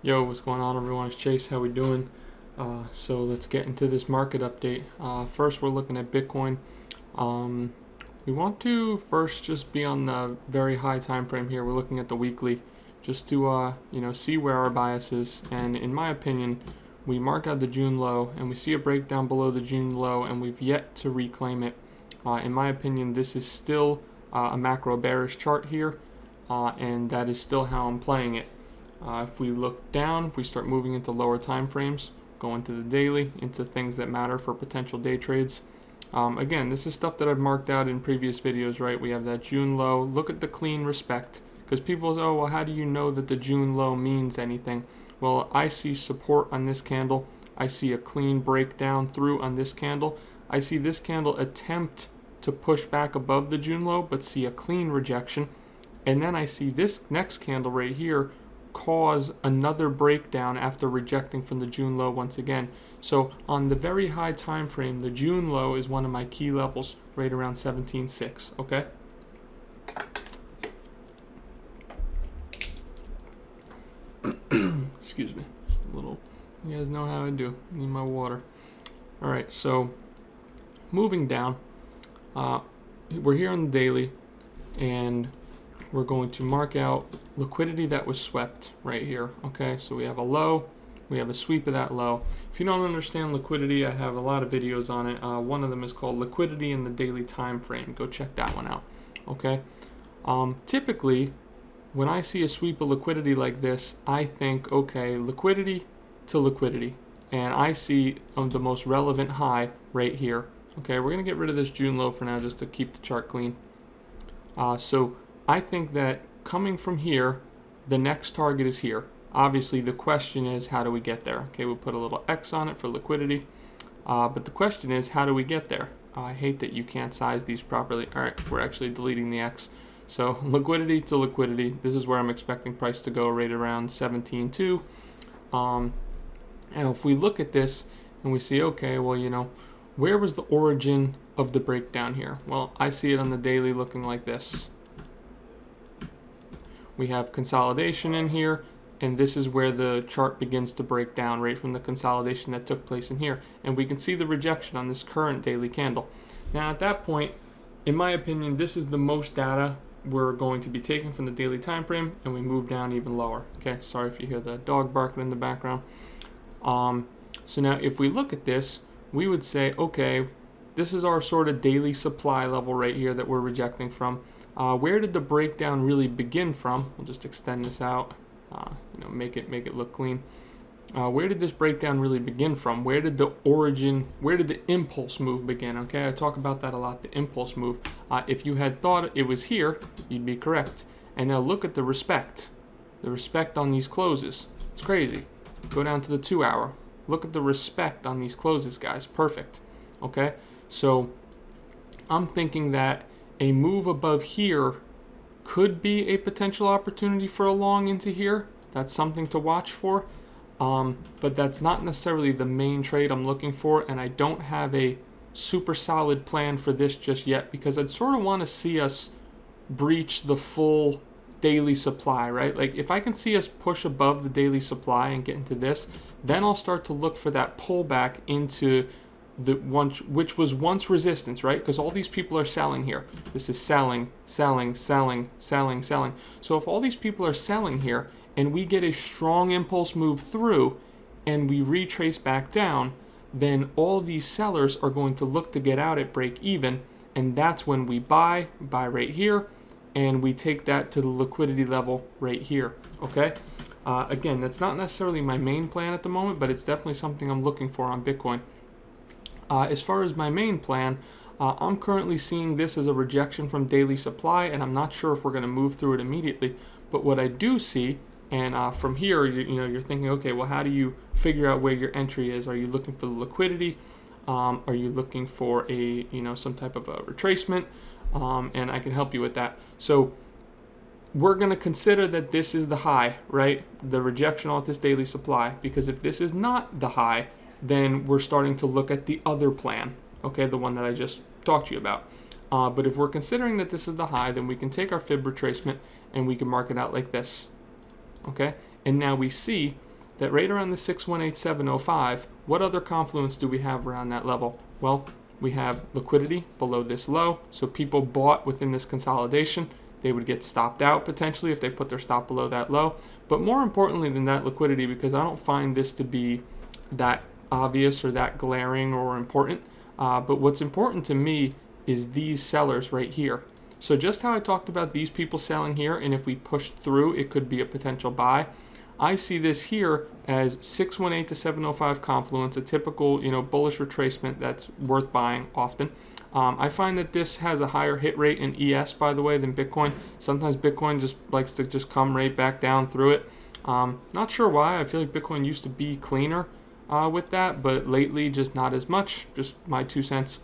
Yo, what's going on, everyone? It's Chase. How we doing? So let's get into this market update. First, we're looking at Bitcoin. We want to first just be on the very high time frame here. We're looking at the weekly, just to see where our bias is. And in my opinion, we mark out the June low, and we see a breakdown below the June low, and we've yet to reclaim it. In my opinion, this is still a macro bearish chart here, and that is still how I'm playing it. If we look down, if we start moving into lower time frames, go into the daily, into things that matter for potential day trades. Again, this is stuff that I've marked out in previous videos, right? We have that June low. Look at the clean respect, because people say, oh, well, how do you know that the June low means anything? Well, I see support on this candle. I see a clean breakdown through on this candle. I see this candle attempt to push back above the June low, but see a clean rejection. And then I see this next candle right here cause another breakdown after rejecting from the June low once again. So on the very high time frame, the June low is one of my key levels, right around 17.6. Okay. Excuse me. Just a little. You guys know how I do. Need my water. All right. So moving down, we're here on the daily, and we're going to mark out liquidity that was swept right here. Okay, so we have a low, we have a sweep of that low. If you don't understand liquidity, I have a lot of videos on it. One of them is called Liquidity in the Daily Time Frame. Go check that one out. Okay, typically when I see a sweep of liquidity like this, I think, okay, liquidity to liquidity, and I see the most relevant high right here. Okay, we're gonna get rid of this June low for now just to keep the chart clean. So I think that coming from here, the next target is here. Obviously, the question is, how do we get there? Okay, we'll put a little X on it for liquidity. But the question is, how do we get there? I hate that you can't size these properly. All right, we're actually deleting the X. So liquidity to liquidity, this is where I'm expecting price to go right around 17.2. And if we look at this and we see, okay, well, where was the origin of the breakdown here? Well, I see it on the daily looking like this. We have consolidation in here, and this is where the chart begins to break down, right from the consolidation that took place in here. And we can see the rejection on this current daily candle. Now, at that point, in my opinion, this is the most data we're going to be taking from the daily time frame, and we move down even lower. Okay, sorry if you hear the dog barking in the background. So now if we look at this, we would say, okay, this is our sort of daily supply level right here that we're rejecting from. Where did the breakdown really begin from? We'll just extend this out, make it look clean. Where did this breakdown really begin from? Where did the impulse move begin? Okay, I talk about that a lot, the impulse move. If you had thought it was here, you'd be correct. And now look at the respect on these closes. It's crazy. Go down to the 2 hour. Look at the respect on these closes, guys. Perfect. Okay, so I'm thinking that a move above here could be a potential opportunity for a long into here. That's something to watch for. But that's not necessarily the main trade I'm looking for, and I don't have a super solid plan for this just yet, because I'd sort of want to see us breach the full daily supply, right? Like if I can see us push above the daily supply and get into this, then I'll start to look for that pullback into which was once resistance, right? Because all these people are selling here. This is selling. So if all these people are selling here and we get a strong impulse move through and we retrace back down, then all these sellers are going to look to get out at break even, and that's when we buy right here, and we take that to the liquidity level right here. Okay, again, that's not necessarily my main plan at the moment, but it's definitely something I'm looking for on Bitcoin. As far as my main plan, I'm currently seeing this as a rejection from daily supply, and I'm not sure if we're going to move through it immediately. But what I do see, and from here, you're thinking, okay, well, how do you figure out where your entry is? Are you looking for the liquidity? Are you looking for a some type of a retracement? And I can help you with that. So we're going to consider that this is the high, right? The rejection off this daily supply, because if this is not the high, then we're starting to look at the other plan, okay, the one that I just talked to you about. But if we're considering that this is the high, then we can take our fib retracement and we can mark it out like this, okay? And now we see that right around the 618705, what other confluence do we have around that level? Well, we have liquidity below this low, so people bought within this consolidation. They would get stopped out potentially if they put their stop below that low. But more importantly than that, liquidity, because I don't find this to be that obvious or that glaring or important. But what's important to me is these sellers right here. So just how I talked about these people selling here, and if we pushed through, it could be a potential buy. I see this here as 618 to 705 confluence, a typical, bullish retracement that's worth buying often. I find that this has a higher hit rate in ES, by the way, than Bitcoin. Sometimes Bitcoin just likes to just come right back down through it. Not sure why. I feel like Bitcoin used to be cleaner with that, but lately just not as much. Just my 2 cents.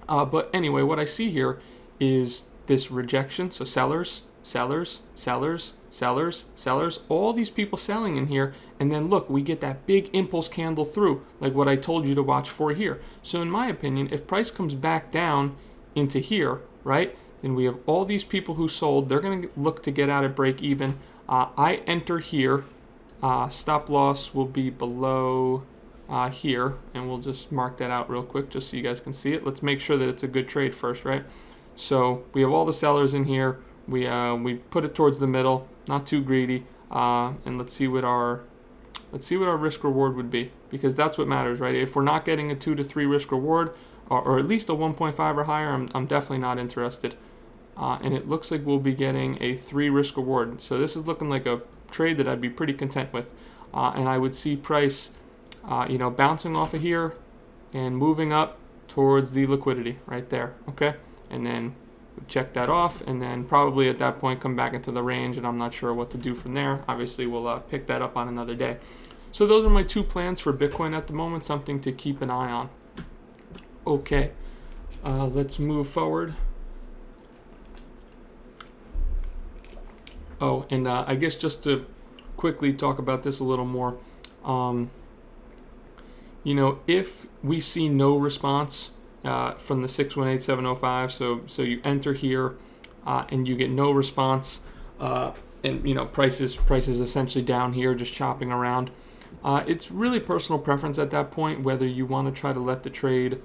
But anyway, what I see here is this rejection. So sellers, sellers, sellers, sellers, sellers, all these people selling in here. And then look, we get that big impulse candle through, like what I told you to watch for here. So in my opinion, if price comes back down into here, right, then we have all these people who sold. They're going to look to get out at break even. I enter here. Stop loss will be below here, and we'll just mark that out real quick just so you guys can see it. Let's make sure that it's a good trade first, right? So we have all the sellers in here. We put it towards the middle, not too greedy, and let's see what our risk reward would be, because that's what matters, right? If we're not getting a 2 to 3 risk reward, or at least a 1.5 or higher, I'm definitely not interested. And it looks like we'll be getting a 3 risk reward. So this is looking like a trade that I'd be pretty content with, and I would see price, bouncing off of here and moving up towards the liquidity right there. Okay, and then check that off, and then probably at that point come back into the range, and I'm not sure what to do from there. Obviously, we'll pick that up on another day. So those are my 2 plans for Bitcoin at the moment, something to keep an eye on. Okay, let's move forward. Oh, and I guess just to quickly talk about this a little more, if we see no response from the 618705, so you enter here and you get no response, and price is essentially down here just chopping around. It's really personal preference at that point whether you want to try to let the trade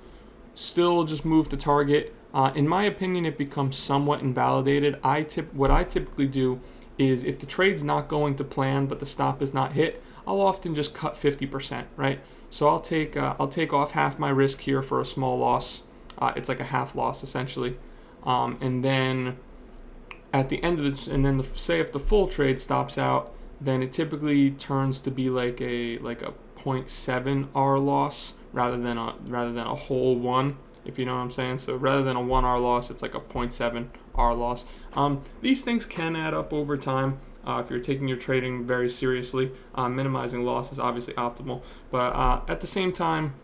still just move to target. In my opinion, it becomes somewhat invalidated. What I typically do is, if the trade's not going to plan but the stop is not hit, I'll often just cut 50%, right? So I'll take off half my risk here for a small loss. It's like a half loss essentially, and then at the end of say if the full trade stops out, then it typically turns to be like a 0.7 R loss rather than a whole one, if you know what I'm saying. So rather than a 1 R loss, it's like a 0.7 R loss. These things can add up over time. If you're taking your trading very seriously, minimizing loss is obviously optimal. But at the same time,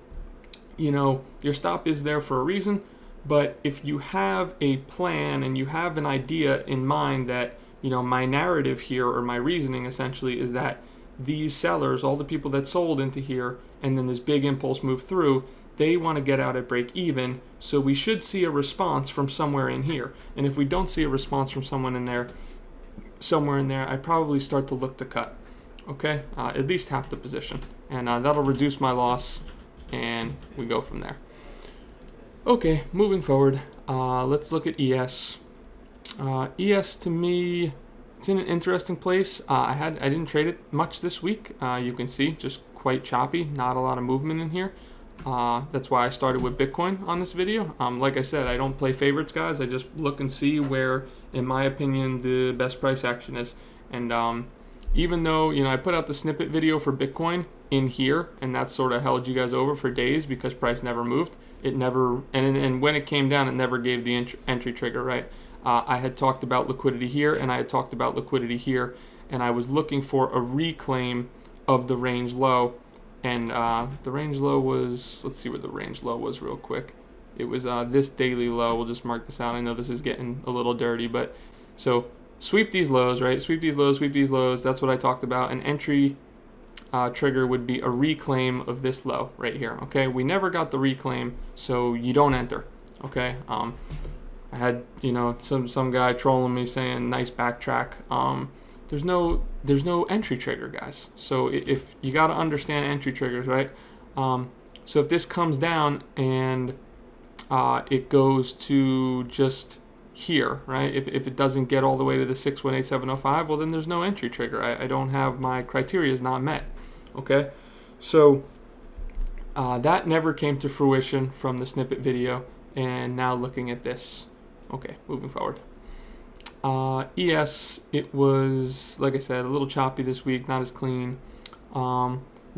your stop is there for a reason. But if you have a plan and you have an idea in mind that, my narrative here, or my reasoning essentially, is that these sellers, all the people that sold into here, and then this big impulse move through, they want to get out at break even. So we should see a response from somewhere in here. And if we don't see a response from somewhere in there, I probably start to look to cut. Okay, at least half the position, and that'll reduce my loss, and we go from there. Okay, moving forward, let's look at ES. ES to me, it's in an interesting place. I didn't trade it much this week. You can see just quite choppy, not a lot of movement in here. That's why I started with Bitcoin on this video. Like I said, I don't play favorites, guys. I just look and see where, in my opinion, the best price action is. And even though, I put out the snippet video for Bitcoin in here, and that sort of held you guys over for days because price never moved. It never, and when it came down, it never gave the entry trigger, right? I had talked about liquidity here, and I had talked about liquidity here, and I was looking for a reclaim of the range low. And the range low was, let's see what the range low was real quick. It was this daily low. We'll just mark this out. I know this is getting a little dirty, but so sweep these lows, right? Sweep these lows, sweep these lows. That's what I talked about. An entry trigger would be a reclaim of this low right here, okay? We never got the reclaim, so you don't enter, okay? I had, some guy trolling me saying, nice backtrack. there's no entry trigger, guys. So if you got to understand entry triggers, right? So if this comes down and it goes to just here, right? If it doesn't get all the way to the 618705, well, then there's no entry trigger. I don't have, my criteria is not met. Okay, so that never came to fruition from the snippet video, and now looking at this. Okay, moving forward. ES, it was, like I said, a little choppy this week, not as clean.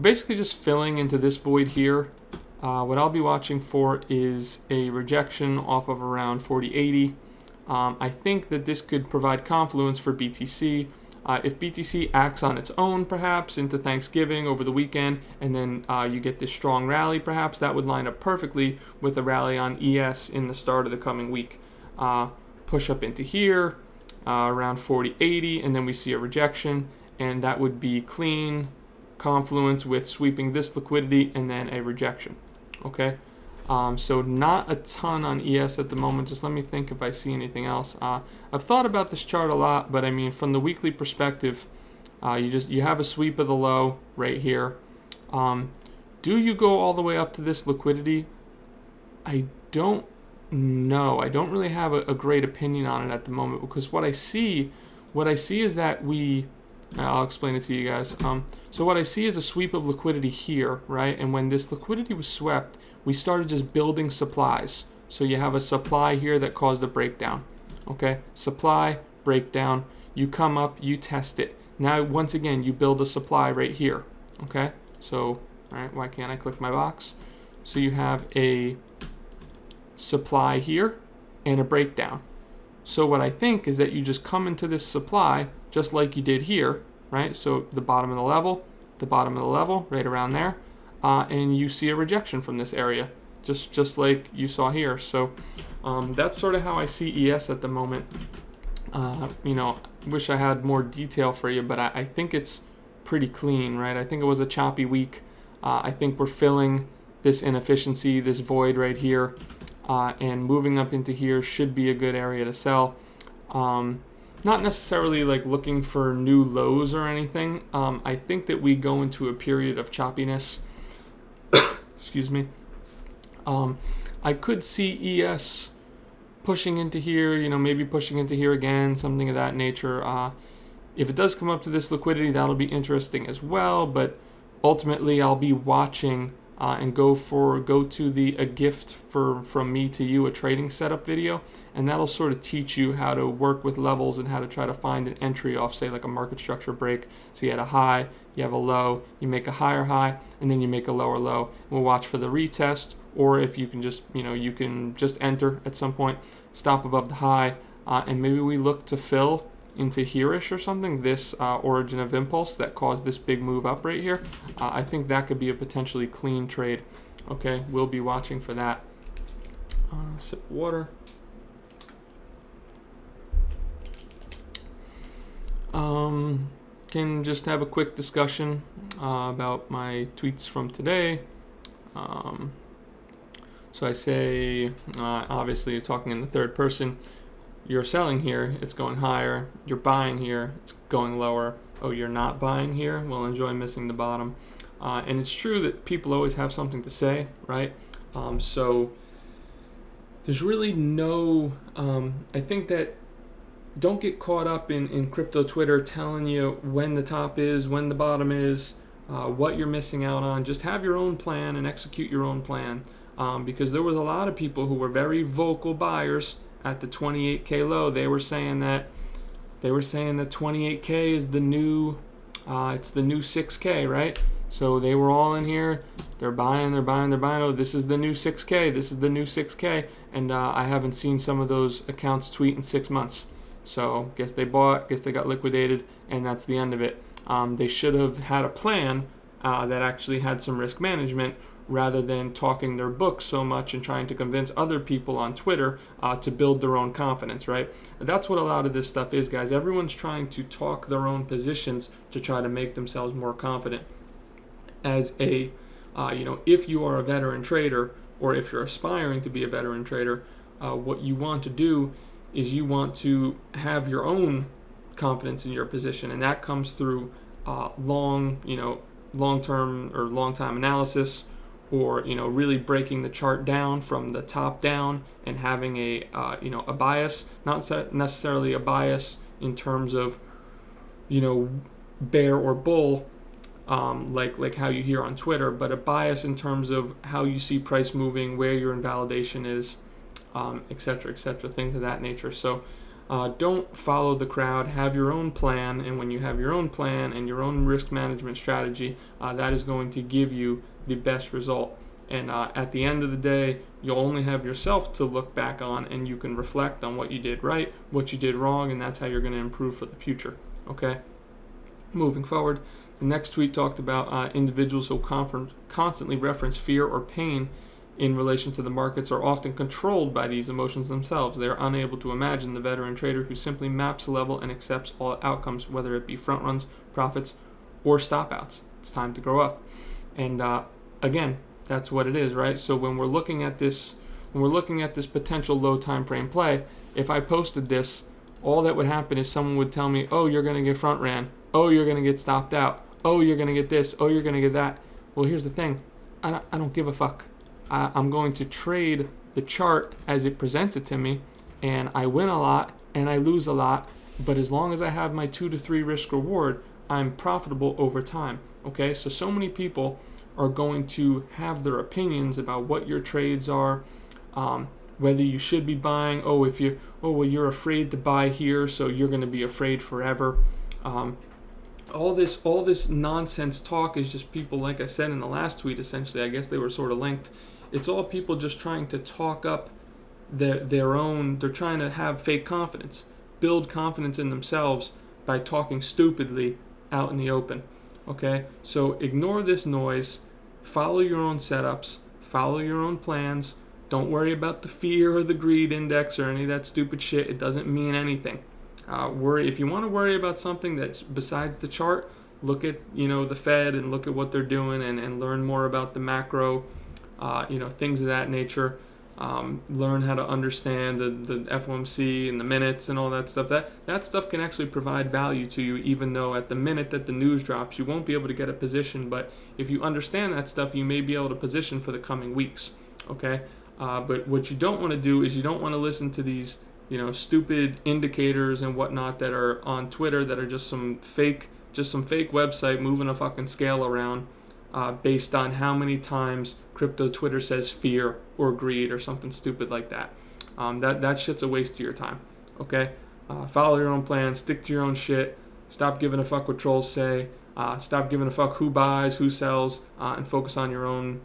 Basically just filling into this void here. What I'll be watching for is a rejection off of around 4080. I think that this could provide confluence for BTC. If BTC acts on its own, perhaps, into Thanksgiving over the weekend, and then you get this strong rally, perhaps, that would line up perfectly with a rally on ES in the start of the coming week. Push up into here, around 4080, and then we see a rejection, and that would be clean confluence with sweeping this liquidity and then a rejection. Okay, so not a ton on ES at the moment. Just let me think if I see anything else. I've thought about this chart a lot, but I mean, from the weekly perspective, you have a sweep of the low right here. Do you go all the way up to this liquidity? I don't know. I don't really have a great opinion on it at the moment, because what I see is that I'll explain it to you guys. So what I see is a sweep of liquidity here, right? And when this liquidity was swept, we started just building supplies. So you have a supply here that caused a breakdown. Okay, supply, breakdown. You come up, you test it. Now, once again, you build a supply right here. Okay, so, all right, why can't I click my box? So you have a supply here and a breakdown. So what I think is that you just come into this supply just like you did here, right? So the bottom of the level, right around there, and you see a rejection from this area, just like you saw here. So that's sort of how I see ES at the moment. Wish I had more detail for you, but I think it's pretty clean, right? I think it was a choppy week. I think we're filling this inefficiency, this void right here, and moving up into here should be a good area to sell. Not necessarily like looking for new lows or anything. I think that we go into a period of choppiness. Excuse me. I could see ES pushing into here, maybe pushing into here again, something of that nature. If it does come up to this liquidity, that'll be interesting as well. But ultimately, I'll be watching and go to the a gift from me to you, a trading setup video, and that'll sort of teach you how to work with levels and how to try to find an entry off, say, like a market structure break. So you had a high, you have a low, you make a higher high, and then you make a lower low. We'll watch for the retest, or if you can just you can just enter at some point, stop above the high, and maybe we look to fill into here-ish or something, this origin of impulse that caused this big move up right here. I think that could be a potentially clean trade. Okay, we'll be watching for that. Sip of water. Can just have a quick discussion about my tweets from today. So I say, obviously you're talking in the third person. You're selling here, it's going higher. You're buying here, it's going lower. Oh, you're not buying here? Well, enjoy missing the bottom. And it's true that people always have something to say, right? So there's really no, I think that don't get caught up in crypto Twitter telling you when the top is, when the bottom is, what you're missing out on. Just have your own plan and execute your own plan. Because there was a lot of people who were very vocal buyers at the 28K low. They were saying that 28K is the new, it's the new 6K, right? So they were all in here. They're buying. Oh, this is the new 6K. This is the new 6K. And I haven't seen some of those accounts tweet in 6 months. So guess they bought, guess they got liquidated, and that's the end of it. They should have had a plan that actually had some risk management, rather than talking their book so much and trying to convince other people on Twitter to build their own confidence, right? That's what a lot of this stuff is, guys. Everyone's trying to talk their own positions to try to make themselves more confident. As a, if you are a veteran trader, or if you're aspiring to be a veteran trader, what you want to do is you want to have your own confidence in your position, and that comes through long-term or long-time analysis, or really breaking the chart down from the top down and having a bias, not necessarily a bias in terms of bear or bull, like how you hear on Twitter, but a bias in terms of how you see price moving, where your invalidation is, etc., things of that nature. So don't follow the crowd. Have your own plan, and when you have your own plan and your own risk management strategy, that is going to give you the best result. And at the end of the day, you'll only have yourself to look back on, and you can reflect on what you did right, what you did wrong, and that's how you're going to improve for the future. Okay? Moving forward, the next tweet talked about individuals who constantly reference fear or pain in relation to the markets are often controlled by these emotions themselves. They are unable to imagine the veteran trader who simply maps the level and accepts all outcomes, whether it be front runs, profits, or stop outs. It's time to grow up. And again, that's what it is, right? So when we're looking at this potential low time frame play, if I posted this, all that would happen is someone would tell me, oh, you're going to get front ran. Oh, you're going to get stopped out. Oh, you're going to get this. Oh, you're going to get that. Well, here's the thing. I don't give a fuck. I'm going to trade the chart as it presents it to me, and I win a lot and I lose a lot. But as long as I have my 2 to 3 risk reward, I'm profitable over time. Okay, so many people are going to have their opinions about what your trades are, whether you should be buying. You're afraid to buy here, so you're going to be afraid forever. All this nonsense talk is just people, like I said in the last tweet, essentially, I guess they were sort of linked. It's all people just trying to talk up their own, they're trying to have fake confidence, build confidence in themselves by talking stupidly out in the open. Okay, so ignore this noise, follow your own setups, follow your own plans. Don't worry about the fear or the greed index or any of that stupid shit. It doesn't mean anything. If you want to worry about something that's besides the chart, look at the Fed and look at what they're doing and learn more about the macro, things of that nature. Learn how to understand the FOMC and the minutes and all that stuff. That stuff can actually provide value to you, even though at the minute that the news drops, you won't be able to get a position. But if you understand that stuff, you may be able to position for the coming weeks. Okay, but what you don't want to do is you don't want to listen to these stupid indicators and whatnot that are on Twitter that are just some fake website moving a fucking scale around based on how many times crypto Twitter says fear or greed or something stupid like that. That shit's a waste of your time. Okay, follow your own plan, stick to your own shit, stop giving a fuck what trolls say, stop giving a fuck who buys, who sells, and focus on your own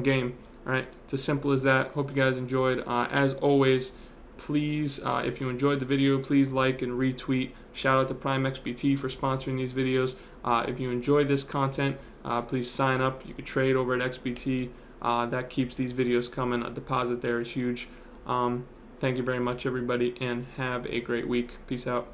game. All right, it's as simple as that. Hope you guys enjoyed. As always, please, if you enjoyed the video, please like and retweet. Shout out to Prime XBT for sponsoring these videos. If you enjoyed this content, please sign up. You can trade over at XBT. That keeps these videos coming. A deposit there is huge. Thank you very much, everybody, and have a great week. Peace out.